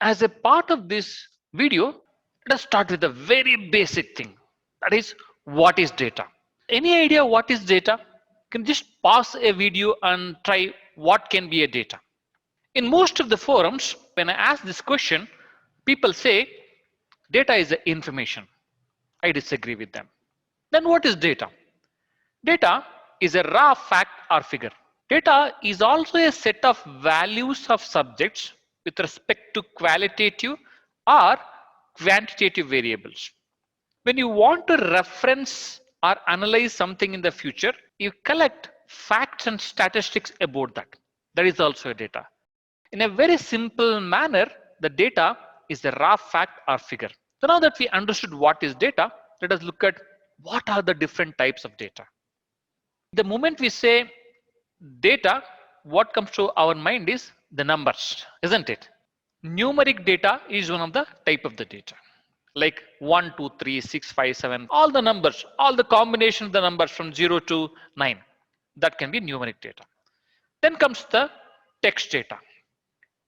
As a part of this video, let us start with a very basic thing. That is, what is data? Any idea what is data? You can just pause a video and try what can be a data. In most of the forums, when I ask this question, people say data is the information. I disagree with them. Then what is data? Data is a raw fact or figure. Data is also a set of values of subjects with respect to qualitative or quantitative variables. When you want to reference or analyze something in the future, you collect facts and statistics about that. That is also a data. In a very simple manner, the data is the raw fact or figure. So now that we understood what is data, let us look at what are the different types of data. The moment we say data, what comes to our mind is the numbers, isn't it? Numeric data is one of the type of the data, like 1, 2, 3, 6, 5, 7, all the numbers, all the combination of the numbers from 0 to 9. That can be numeric data. Then comes the text data.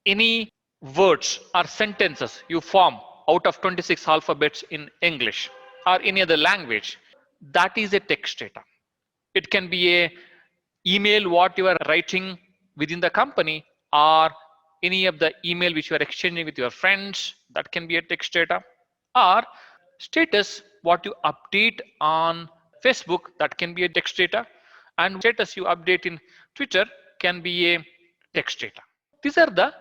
Any words or sentences you form out of 26 alphabets in English or any other language, that is a text data. It can be a email what you are writing within the company, or any of the email which you are exchanging with your friends, that can be a text data, or status what you update on Facebook, that can be a text data, and status you update in Twitter can be a text data. These are the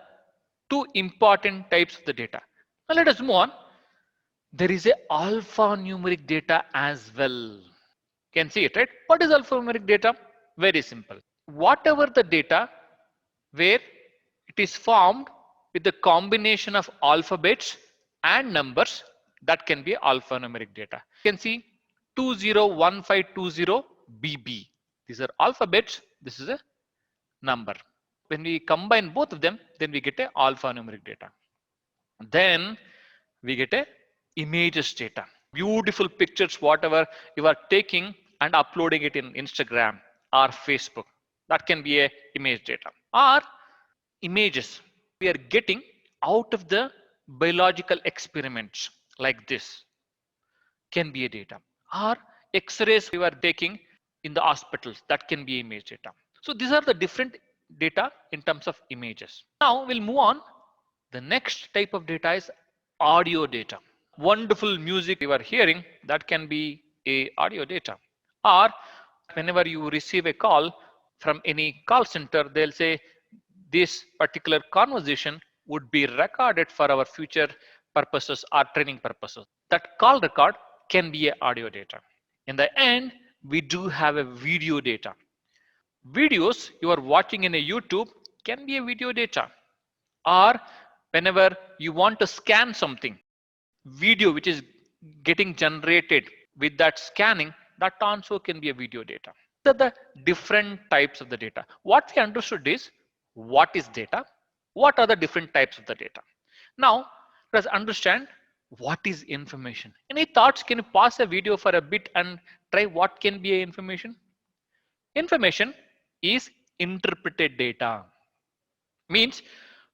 two important types of the data. Now let us move on. There is a alphanumeric data as well. Can see it, right? What is alphanumeric data? Very simple. Whatever the data where it is formed with the combination of alphabets and numbers, that can be alphanumeric data. You can see 201520BB. These are alphabets. This is a number. When we combine both of them, then we get a alphanumeric data. Then we get a images data. Beautiful pictures, whatever you are taking and uploading it in Instagram or Facebook. That can be a image data. Or images we are getting out of the biological experiments like this can be a data. Or x-rays you are taking in the hospitals, that can be image data. So these are the different data in terms of images. Now we'll move on. The next type of data is audio data. Wonderful music you are hearing, that can be a audio data. Or whenever you receive a call from any call center, they'll say this particular conversation would be recorded for our future purposes or training purposes. That call record can be a audio data. In the end, we do have a video data. Videos you are watching in a YouTube can be a video data. Or whenever you want to scan something, video which is getting generated with that scanning, that also can be a video data. So the different types of the data. What we understood is what is data, what are the different types of the data. Now let's understand what is information. Any thoughts? Can you pause a video for a bit and try what can be a information? Information is interpreted data. Means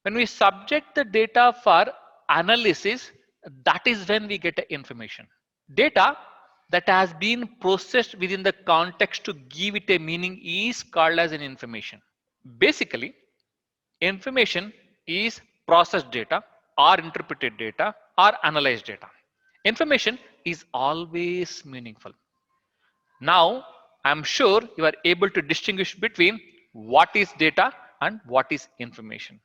when we subject the data for analysis, that is when we get information. Data that has been processed within the context to give it a meaning is called as an information. Basically, information is processed data or interpreted data or analyzed data. Information is always meaningful. Now, I'm sure you are able to distinguish between what is data and what is information.